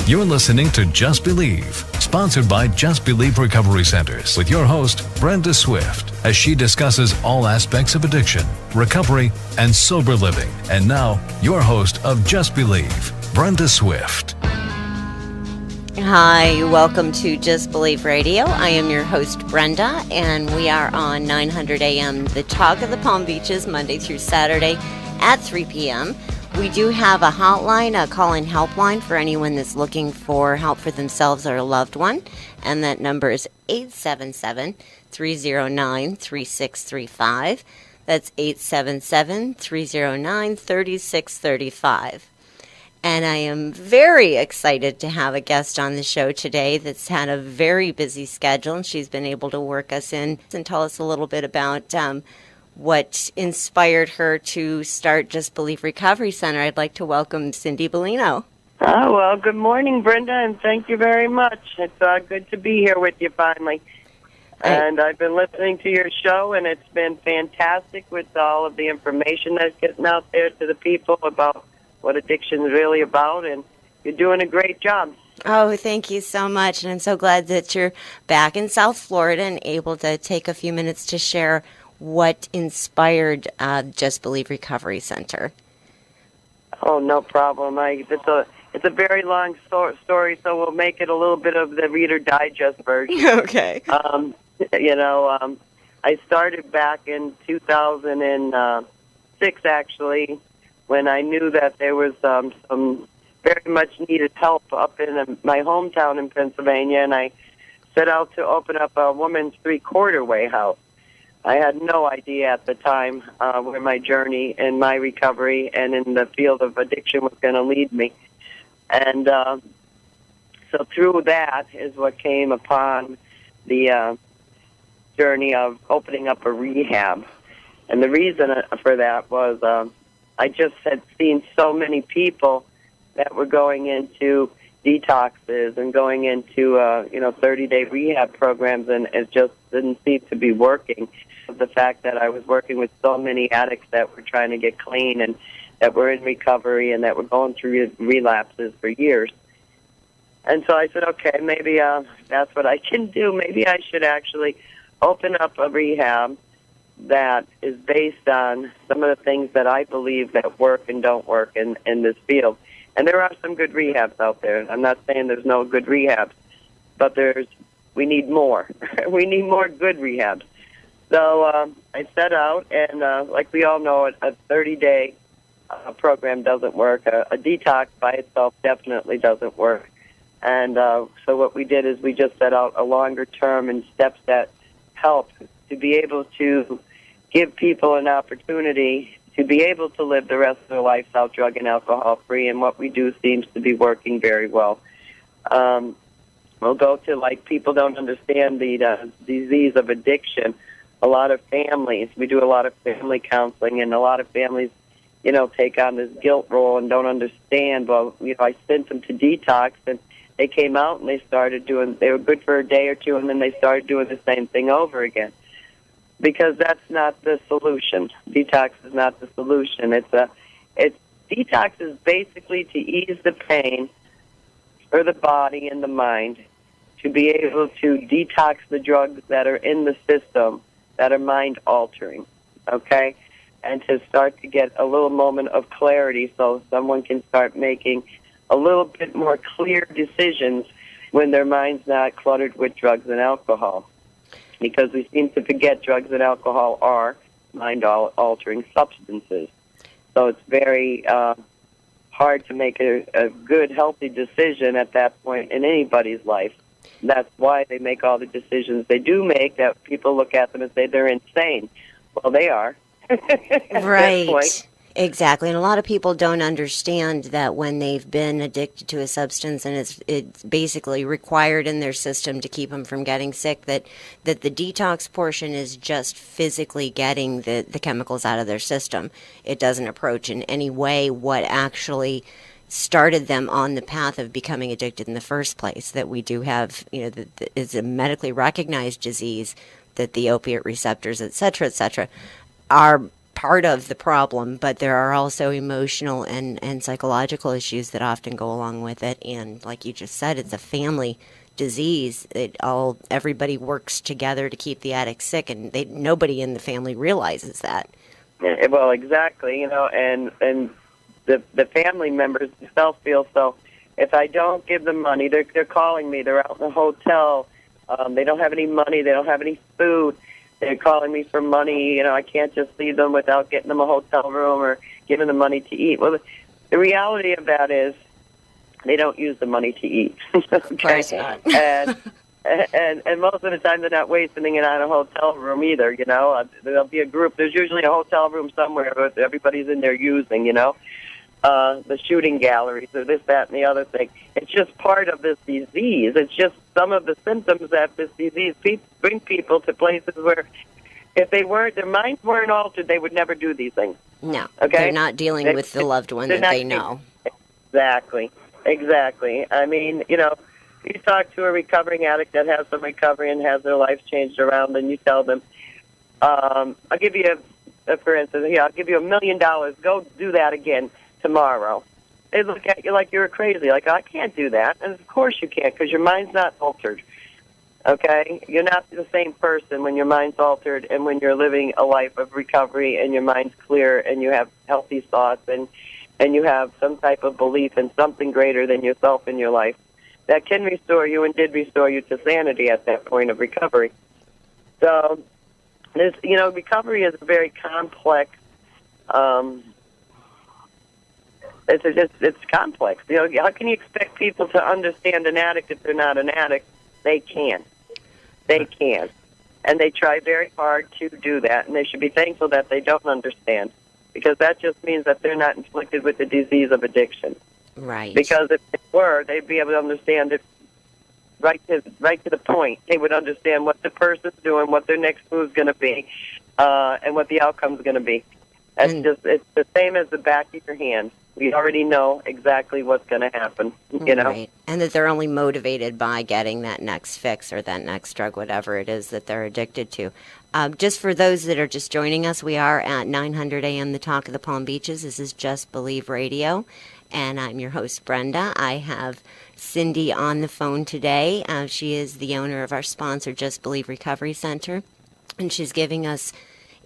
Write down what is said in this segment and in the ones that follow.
You're listening to Just Believe, sponsored by Just Believe Recovery Centers, with your host, Brenda Swift, as she discusses all aspects of addiction, recovery, and sober living. And now, your host of Just Believe, Brenda Swift. Hi, welcome to Just Believe Radio. I am your host, Brenda, and we are on 900 AM, the Talk of the Palm Beaches, Monday through Saturday at 3 p.m. We do have a hotline, a call-in helpline for anyone that's looking for help for themselves or a loved one, and that number is 877-309-3635. That's 877-309-3635. And I am very excited to have a guest on the show today that's had a very busy schedule, and she's been able to work us in and tell us a little bit about what inspired her to start Just Believe Recovery Center. I'd like to welcome Cindy Bellino. Oh, well, good morning, Brenda, and thank you very much. It's good to be here with you finally. And I've been listening to your show, and it's been fantastic with all of the information that's getting out there to the people about what addiction is really about, and you're doing a great job. Oh, thank you so much, and I'm so glad that you're back in South Florida and able to take a few minutes to share what inspired Just Believe Recovery Center. Oh, no problem. It's a very long story, so we'll make it a little bit of the Reader Digest version. Okay. I started back in 2006, actually, when I knew that there was some very much needed help up in my hometown in Pennsylvania, and I set out to open up a woman's three-quarter way house. I had no idea at the time where my journey in my recovery and in the field of addiction was going to lead me. And so through that is what came upon the journey of opening up a rehab. And the reason for that was I just had seen so many people that were going into detoxes and going into 30-day rehab programs, and it just didn't seem to be working. The fact that I was working with so many addicts that were trying to get clean and that were in recovery and that were going through relapses for years. And so I said, okay, maybe that's what I can do. Maybe I should actually open up a rehab that is based on some of the things that I believe that work and don't work in this field. And there are some good rehabs out there. I'm not saying there's no good rehabs, but we need more. We need more good rehabs. So I set out, and like we all know, a 30-day program doesn't work. A detox by itself definitely doesn't work. And so what we did is we just set out a longer term and steps that help to be able to give people an opportunity to be able to live the rest of their lives out drug and alcohol free, and what we do seems to be working very well. We'll go to, like, people don't understand the disease of addiction. A lot of families, we do a lot of family counseling, and a lot of families, take on this guilt role and don't understand. Well, I sent them to detox, and they came out and they were good for a day or two, and then they started doing the same thing over again. Because that's not the solution. Detox is not the solution. Detox is basically to ease the pain for the body and the mind, to be able to detox the drugs that are in the system that are mind-altering, okay? And to start to get a little moment of clarity so someone can start making a little bit more clear decisions when their mind's not cluttered with drugs and alcohol. Because we seem to forget drugs and alcohol are mind-altering substances. So it's very hard to make a good, healthy decision at that point in anybody's life. That's why they make all the decisions they do make, that people look at them and say they're insane. Well, they are. Right. Exactly. And a lot of people don't understand that when they've been addicted to a substance and it's basically required in their system to keep them from getting sick, that the detox portion is just physically getting the chemicals out of their system. It doesn't approach in any way what actually started them on the path of becoming addicted in the first place. That we do have, it's a medically recognized disease, that the opiate receptors, et cetera, are part of the problem, but there are also emotional and psychological issues that often go along with it. And like you just said, it's a family disease. Everybody works together to keep the addict sick, and nobody in the family realizes that. Yeah, well, exactly, and the family members themselves feel so. If I don't give them money, they're calling me. They're out in the hotel. They don't have any money. They don't have any food. They're calling me for money. I can't just leave them without getting them a hotel room or giving them money to eat. Well, the reality of that is they don't use the money to eat. Okay? Of course not. And most of the time they're not wasting it on a hotel room either. There'll be a group. There's usually a hotel room somewhere that everybody's in there using. The shooting galleries or this, that, and the other thing. It's just part of this disease. It's just some of the symptoms that this disease bring people to places where if their minds weren't altered, they would never do these things. No, okay? They're not dealing with the loved one that they know. Exactly. I mean, you talk to a recovering addict that has some recovery and has their life changed around, and you tell them, I'll give you, for instance, I'll give you $1 million. Go do that again tomorrow. They look at you like you're crazy, like, I can't do that. And of course you can't, because your mind's not altered. Okay? You're not the same person when your mind's altered and when you're living a life of recovery and your mind's clear and you have healthy thoughts and you have some type of belief in something greater than yourself in your life that can restore you and did restore you to sanity at that point of recovery. So, recovery is a very complex It's complex. How can you expect people to understand an addict if they're not an addict? They can. And they try very hard to do that, and they should be thankful that they don't understand, because that just means that they're not inflicted with the disease of addiction. Right. Because if they were, they'd be able to understand it right to the point. They would understand what the person's doing, what their next move's going to be, and what the outcome's going to be. It's the same as the back of your hand. We already know exactly what's going to happen, Right. And that they're only motivated by getting that next fix or that next drug, whatever it is that they're addicted to. Just for those that are just joining us, we are at 900 AM, the Talk of the Palm Beaches. This is Just Believe Radio, and I'm your host, Brenda. I have Cindy on the phone today. She is the owner of our sponsor, Just Believe Recovery Center, and she's giving us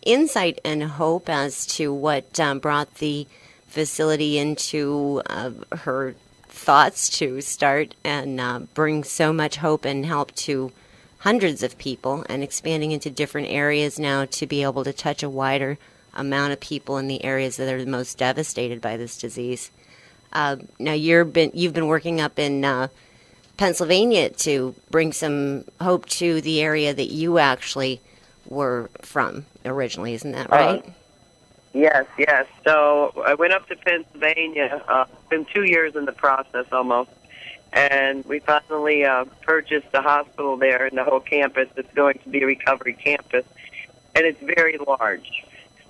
insight and hope as to what brought the facility into her thoughts to start and bring so much hope and help to hundreds of people, and expanding into different areas now to be able to touch a wider amount of people in the areas that are the most devastated by this disease. Now you've been working up in Pennsylvania to bring some hope to the area that you actually were from originally, isn't that right? Yes. So I went up to Pennsylvania. It's been 2 years in the process almost. And we finally purchased a hospital there and the whole campus. It's going to be a recovery campus. And it's very large.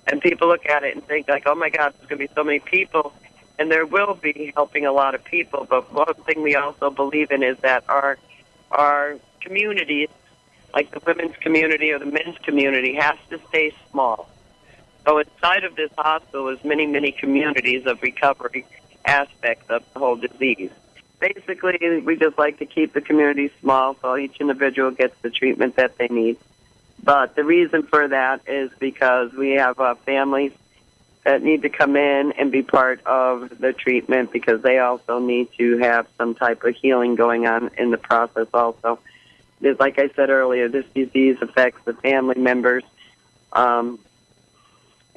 And people look at it and think, like, oh, my God, there's going to be so many people. And there will be, helping a lot of people. But one thing we also believe in is that our communities, like the women's community or the men's community, has to stay small. So inside of this hospital is many, many communities of recovery aspects of the whole disease. Basically, we just like to keep the community small so each individual gets the treatment that they need. But the reason for that is because we have families that need to come in and be part of the treatment, because they also need to have some type of healing going on in the process also. Like I said earlier, this disease affects the family members.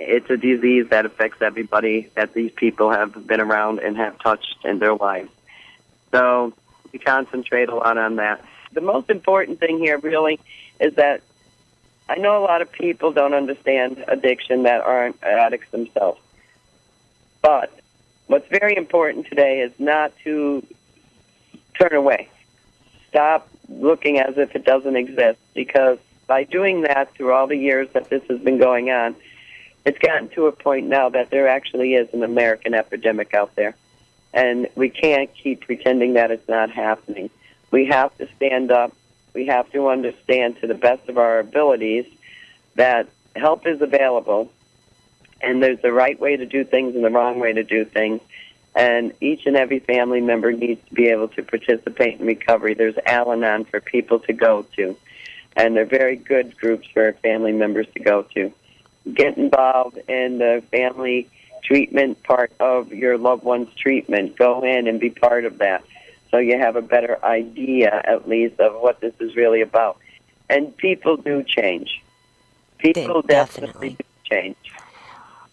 It's a disease that affects everybody that these people have been around and have touched in their lives. So we concentrate a lot on that. The most important thing here really is that I know a lot of people don't understand addiction that aren't addicts themselves. But what's very important today is not to turn away. Stop looking as if it doesn't exist, because by doing that through all the years that this has been going on, it's gotten to a point now that there actually is an American epidemic out there. And we can't keep pretending that it's not happening. We have to stand up. We have to understand to the best of our abilities that help is available. And there's the right way to do things and the wrong way to do things. And each and every family member needs to be able to participate in recovery. There's Al-Anon for people to go to. And they're very good groups for family members to go to. Get involved in the family treatment part of your loved one's treatment. Go in and be part of that so you have a better idea, at least, of what this is really about. And people do change. People definitely do change.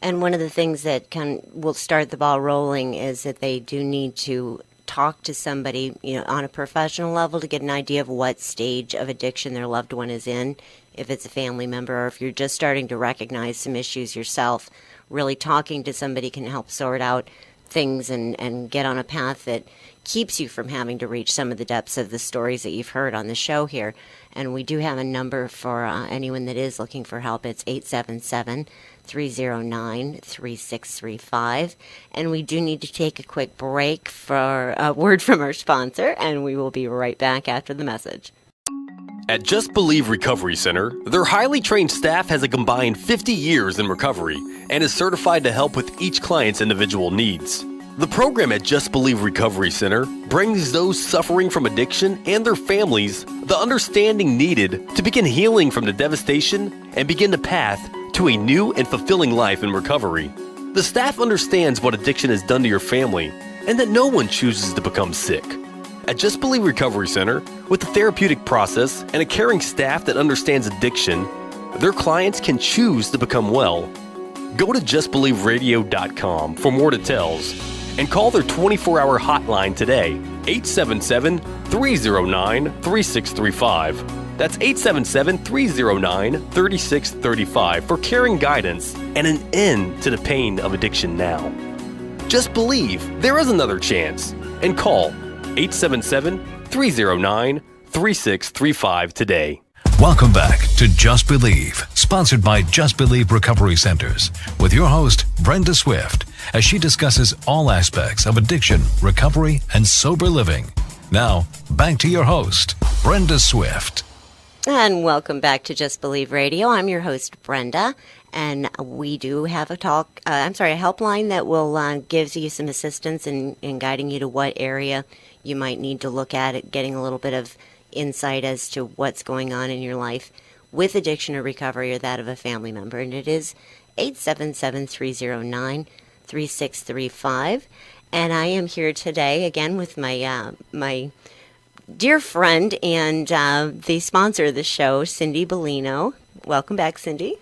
And one of the things that will start the ball rolling is that they do need to talk to somebody, on a professional level to get an idea of what stage of addiction their loved one is in, if it's a family member or if you're just starting to recognize some issues yourself. Really talking to somebody can help sort out things and get on a path that keeps you from having to reach some of the depths of the stories that you've heard on the show here. And we do have a number for anyone that is looking for help. It's 877-309-3635. And we do need to take a quick break for a word from our sponsor, and we will be right back after the message. At Just Believe Recovery Center, their highly trained staff has a combined 50 years in recovery and is certified to help with each client's individual needs. The program at Just Believe Recovery Center brings those suffering from addiction and their families the understanding needed to begin healing from the devastation and begin the path to a new and fulfilling life in recovery. The staff understands what addiction has done to your family and that no one chooses to become sick. At Just Believe Recovery Center, with a therapeutic process and a caring staff that understands addiction, their clients can choose to become well. Go to justbelieveradio.com for more details and call their 24-hour hotline today, 877-309-3635. That's 877-309-3635 for caring guidance and an end to the pain of addiction now. Just believe there is another chance and call 877-309-3635 today. Welcome back to Just Believe, sponsored by Just Believe Recovery Centers, with your host, Brenda Swift, as she discusses all aspects of addiction, recovery, and sober living. Now, back to your host, Brenda Swift. And welcome back to Just Believe Radio. I'm your host, Brenda, and we do have a helpline that will gives you some assistance in guiding you to what area you might need to look at getting a little bit of insight as to what's going on in your life with addiction or recovery or that of a family member. And it is 877-309-3635. And I am here today again with my my dear friend and the sponsor of the show, Cindy Bellino. Welcome back, Cindy.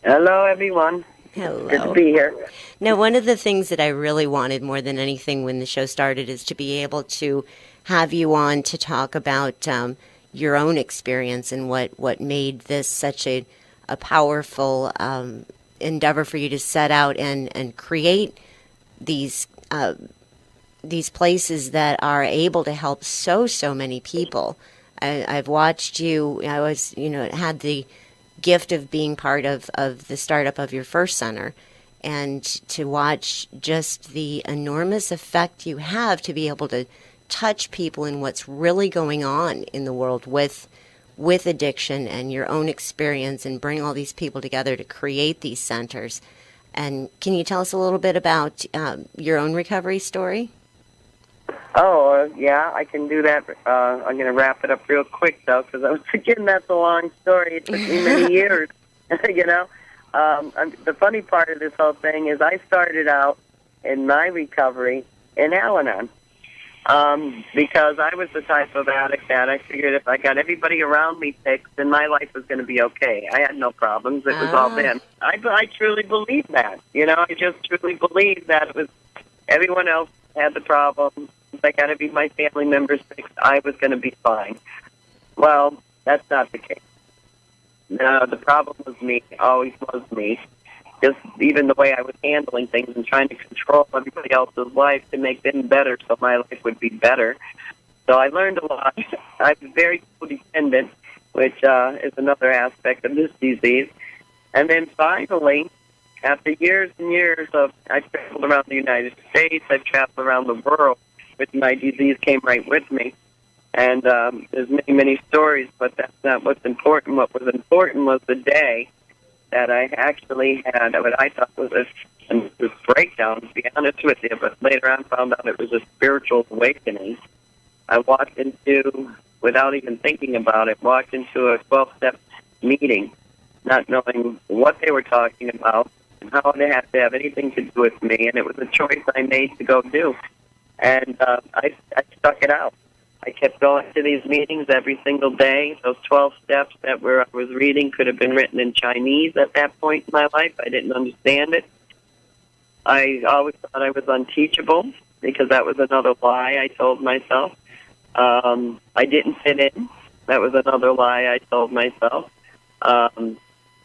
Hello, everyone. Hello. Good to be here. Now, one of the things that I really wanted more than anything when the show started is to be able to have you on to talk about your own experience and what made this such a powerful endeavor for you to set out and create these places that are able to help so many people. I've watched you. I was, had the gift of being part of the startup of your first center, and to watch just the enormous effect you have to be able to touch people in what's really going on in the world with addiction and your own experience, and bring all these people together to create these centers. And can you tell us a little bit about your own recovery story? Oh, yeah, I can do that. I'm going to wrap it up real quick, though, because I was thinking that's a long story. It took me many years, The funny part of this whole thing is I started out in my recovery in Al-Anon because I was the type of addict that I figured if I got everybody around me fixed, then my life was going to be okay. I had no problems. It was all them. I truly believed that. I just truly believed that it was everyone else had the problem. If I got to be my family members fixed, I was going to be fine. Well, that's not the case. No, the problem was me. Always was me. Just even the way I was handling things and trying to control everybody else's life to make them better so my life would be better. So I learned a lot. I'm very codependent, which is another aspect of this disease. And then finally, after years and years of, I've traveled around the United States, I've traveled around the world, with my disease came right with me. And there's many stories, but that's not what's important. What was important was the day that I actually had what I thought was a nervous breakdown, to be honest with you, but later on found out it was a spiritual awakening. I walked into, without even thinking about it, walked into a 12-step meeting, not knowing what they were talking about and how they had to have anything to do with me, and it was a choice I made to go do. And I stuck it out. I kept going to these meetings every single day. Those 12 steps that I was reading could have been written in Chinese at that point in my life. I didn't understand it. I always thought I was unteachable because that was another lie I told myself. I didn't fit in. That was another lie I told myself.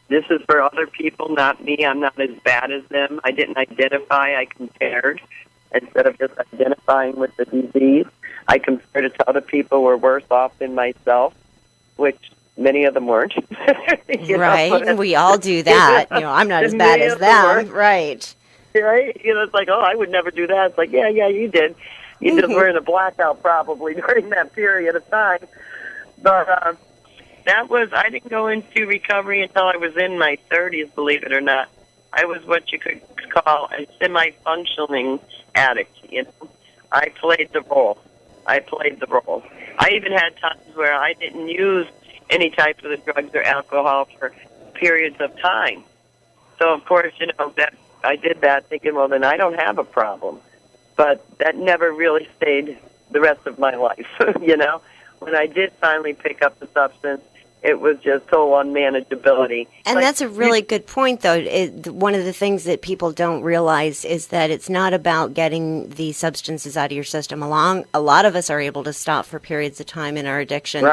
This is for other people, not me. I'm not as bad as them. I didn't identify. I compared. Instead of just identifying with the disease, I compared it to other people who were worse off than myself, which many of them weren't. Right. We all do that. I'm not as bad as them. Right. Right? It's like, oh, I would never do that. It's like, yeah, you did. You just were in a blackout probably during that period of time. But I didn't go into recovery until I was in my 30s, believe it or not. I was what you could call a semi-functioning addict. I played the role. I even had times where I didn't use any type of the drugs or alcohol for periods of time. So, of course, that I did that thinking, well, then I don't have a problem. But that never really stayed the rest of my life, When I did finally pick up the substance, it was just total unmanageability. And that's a really good point, though. One of the things that people don't realize is that it's not about getting the substances out of your system. A lot of us are able to stop for periods of time in our addiction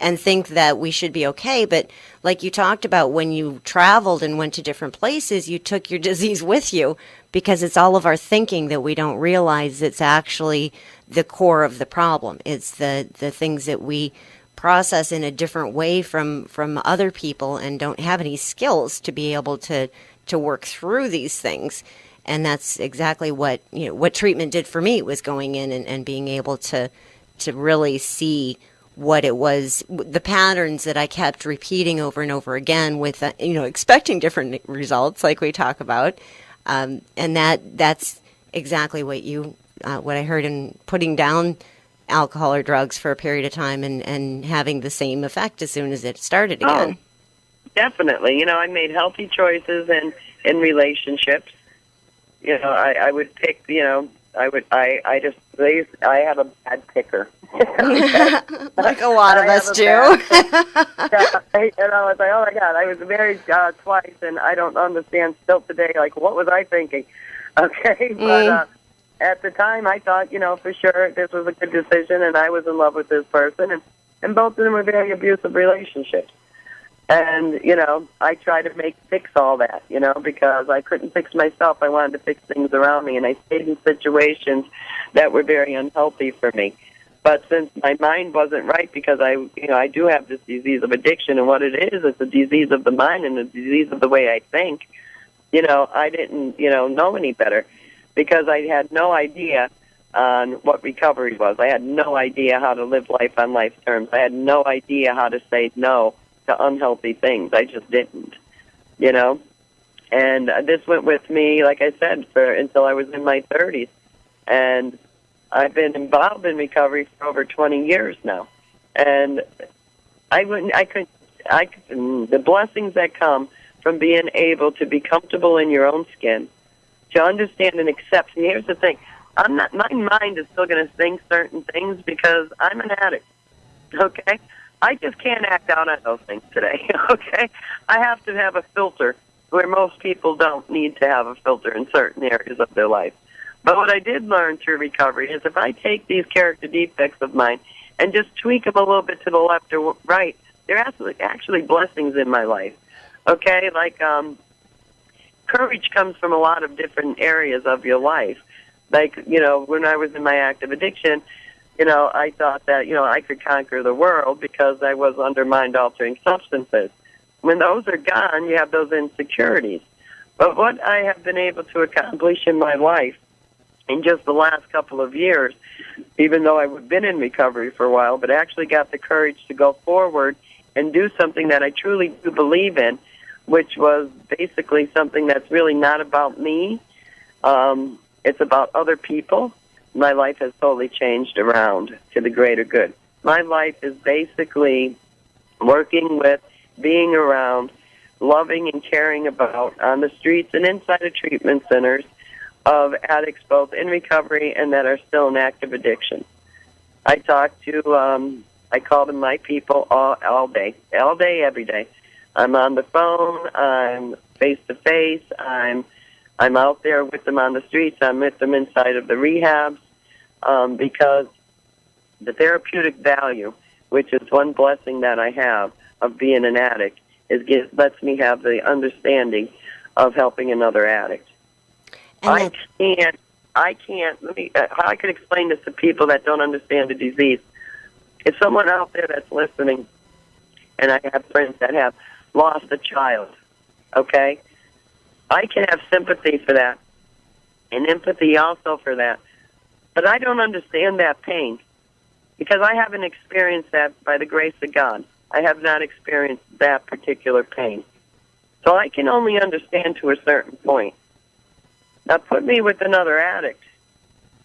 and think that we should be okay. But like you talked about, when you traveled and went to different places, you took your disease with you, because it's all of our thinking that we don't realize it's actually the core of the problem. It's the things that we process in a different way from other people and don't have any skills to be able to work through these things. And that's exactly what treatment did for me, was going in and being able to really see what it was, the patterns that I kept repeating over and over again with, expecting different results like we talk about. And that's exactly what I heard in putting down alcohol or drugs for a period of time and having the same effect as soon as it started again. Oh, definitely. I made healthy choices in relationships. I would pick, I have a bad picker. Like a lot of us do. And I was like, oh my God, I was married twice, and I don't understand still today, like, what was I thinking? Okay, but at the time, I thought, for sure this was a good decision, and I was in love with this person, and both of them were very abusive relationships. And, I tried to fix all that, because I couldn't fix myself. I wanted to fix things around me, and I stayed in situations that were very unhealthy for me. But since my mind wasn't right, because I do have this disease of addiction, and what it is, it's a disease of the mind and a disease of the way I think, I didn't, know any better. Because I had no idea on what recovery was. I had no idea how to live life on life's terms. I had no idea how to say no to unhealthy things. I just didn't, And this went with me, like I said, until I was in my 30s. And I've been involved in recovery for over 20 years now. And the blessings that come from being able to be comfortable in your own skin, to understand and accept. And here's the thing. My mind is still going to think certain things because I'm an addict, okay? I just can't act out on those things today, okay? I have to have a filter where most people don't need to have a filter in certain areas of their life. But what I did learn through recovery is if I take these character defects of mine and just tweak them a little bit to the left or right, they're actually blessings in my life, okay? Like, courage comes from a lot of different areas of your life. Like, when I was in my active addiction, I thought that, I could conquer the world because I was under mind-altering substances. When those are gone, you have those insecurities. But what I have been able to accomplish in my life in just the last couple of years, even though I've been in recovery for a while, but actually got the courage to go forward and do something that I truly do believe in, which was basically something that's really not about me. It's about other people. My life has totally changed around to the greater good. My life is basically working with, being around, loving and caring about on the streets and inside of treatment centers of addicts both in recovery and that are still in active addiction. I talk to, I call them my people all day, every day. I'm on the phone, I'm face-to-face, I'm out there with them on the streets, I'm with them inside of the rehabs, because the therapeutic value, which is one blessing that I have of being an addict, lets me have the understanding of helping another addict. I can't, how I can explain this to people that don't understand the disease. If someone out there that's listening, and I have friends that have lost a child, okay, I can have sympathy for that and empathy also for that. But I don't understand that pain because I haven't experienced that by the grace of God. I have not experienced that particular pain. So I can only understand to a certain point. Now put me with another addict,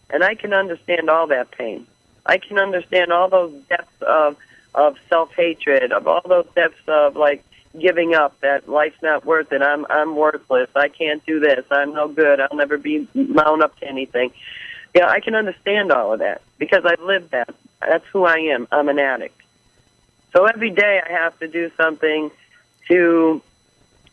and I can understand all that pain. I can understand all those depths of self-hatred, of all those depths of, like, giving up, that life's not worth it, I'm worthless, I can't do this, I'm no good, I'll never be mount up to anything. Yeah, I can understand all of that because I've lived that. That's who I am. I'm an addict. So every day I have to do something to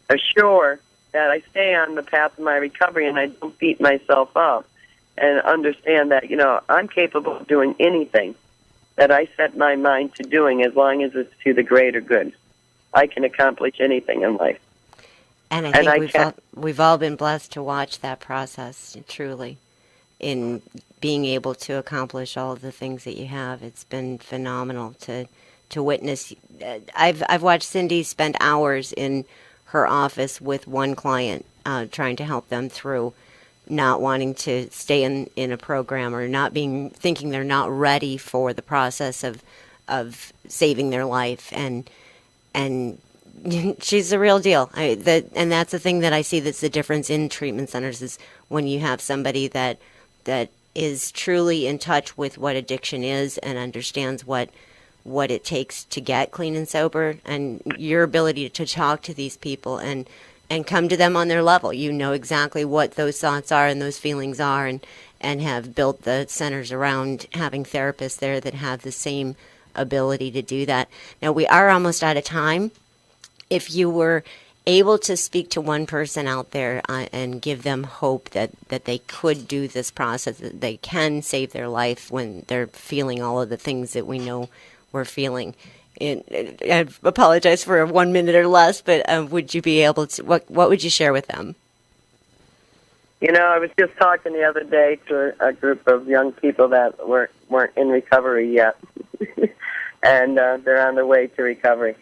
assure that I stay on the path of my recovery and I don't beat myself up and understand that, I'm capable of doing anything that I set my mind to doing as long as it's to the greater good. I can accomplish anything in life. And I think we've all been blessed to watch that process, truly, in being able to accomplish all of the things that you have. It's been phenomenal to witness. I've watched Cindy spend hours in her office with one client, trying to help them through not wanting to stay in a program or thinking they're not ready for the process of saving their life, and she's the real deal. And that's the thing that I see that's the difference in treatment centers is when you have somebody that is truly in touch with what addiction is and understands what it takes to get clean and sober, and your ability to talk to these people and come to them on their level. You know exactly what those thoughts are and those feelings are, and have built the centers around having therapists there that have the same ability to do that. Now, we are almost out of time. If you were able to speak to one person out there and give them hope that they could do this process, that they can save their life when they're feeling all of the things that we know we're feeling. I apologize for 1 minute or less, but would you be able to, what would you share with them? I was just talking the other day to a group of young people that weren't in recovery yet, and they're on their way to recovery.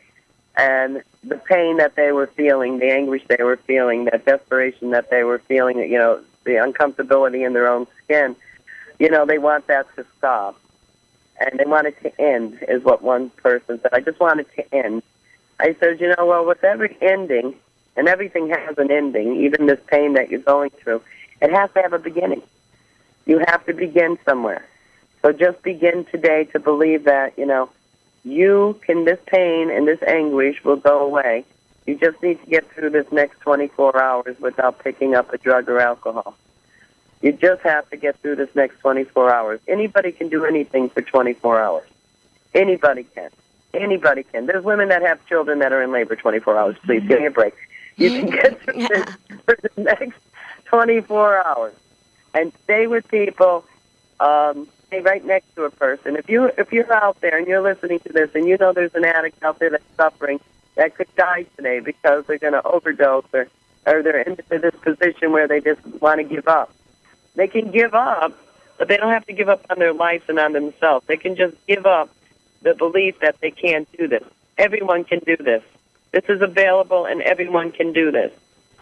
And the pain that they were feeling, the anguish they were feeling, that desperation that they were feeling, the uncomfortability in their own skin, they want that to stop. And they want it to end, is what one person said. I just want it to end. I said, well, with every ending, and everything has an ending, even this pain that you're going through, it has to have a beginning. You have to begin somewhere. So just begin today to believe that, this pain and this anguish will go away. You just need to get through this next 24 hours without picking up a drug or alcohol. You just have to get through this next 24 hours. Anybody can do anything for 24 hours. Anybody can. Anybody can. There's women that have children that are in labor 24 hours. Please, give me a break. You can get through this for the next 24 hours. And stay with people. Stay right next to a person. If you're out there and you're listening to this and you know there's an addict out there that's suffering that could die today because they're going to overdose or they're into this position where they just want to give up. They can give up, but they don't have to give up on their lives and on themselves. They can just give up the belief that they can't do this. Everyone can do this. This is available, and everyone can do this.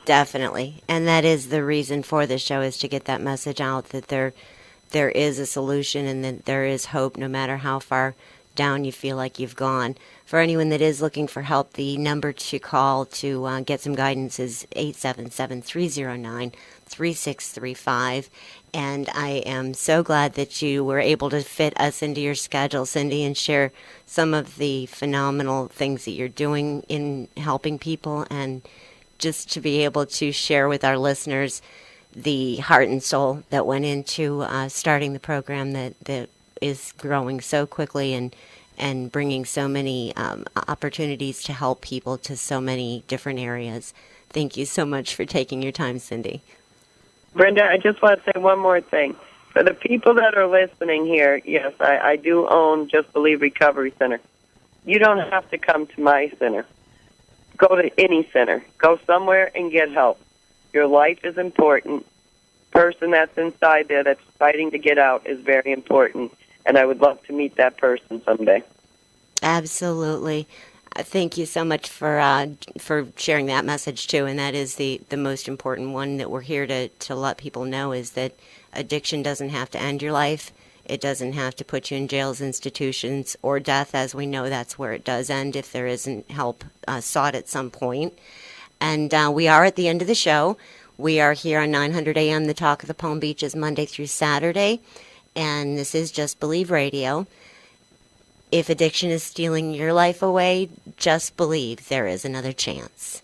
Definitely. And that is the reason for this show, is to get that message out that there is a solution and that there is hope no matter how far down you feel like you've gone. For anyone that is looking for help, the number to call to get some guidance is 877-309-3635. And I am so glad that you were able to fit us into your schedule, Cindy, and share some of the phenomenal things that you're doing in helping people, and just to be able to share with our listeners the heart and soul that went into starting the program that is growing so quickly and bringing so many opportunities to help people to so many different areas. Thank you so much for taking your time, Cindy. Brenda, I just want to say one more thing. For the people that are listening here, yes, I do own Just Believe Recovery Center. You don't have to come to my center. Go to any center. Go somewhere and get help. Your life is important. The person that's inside there that's fighting to get out is very important, and I would love to meet that person someday. Absolutely. Thank you so much for sharing that message too, and that is the most important one that we're here to let people know, is that addiction doesn't have to end your life. It doesn't have to put you in jails, institutions, or death, as we know that's where it does end if there isn't help sought at some point. And we are at the end of the show. We are here on 900 AM, the Talk of the Palm Beaches, Monday through Saturday, and this is Just Believe Radio. If addiction is stealing your life away, just believe there is another chance.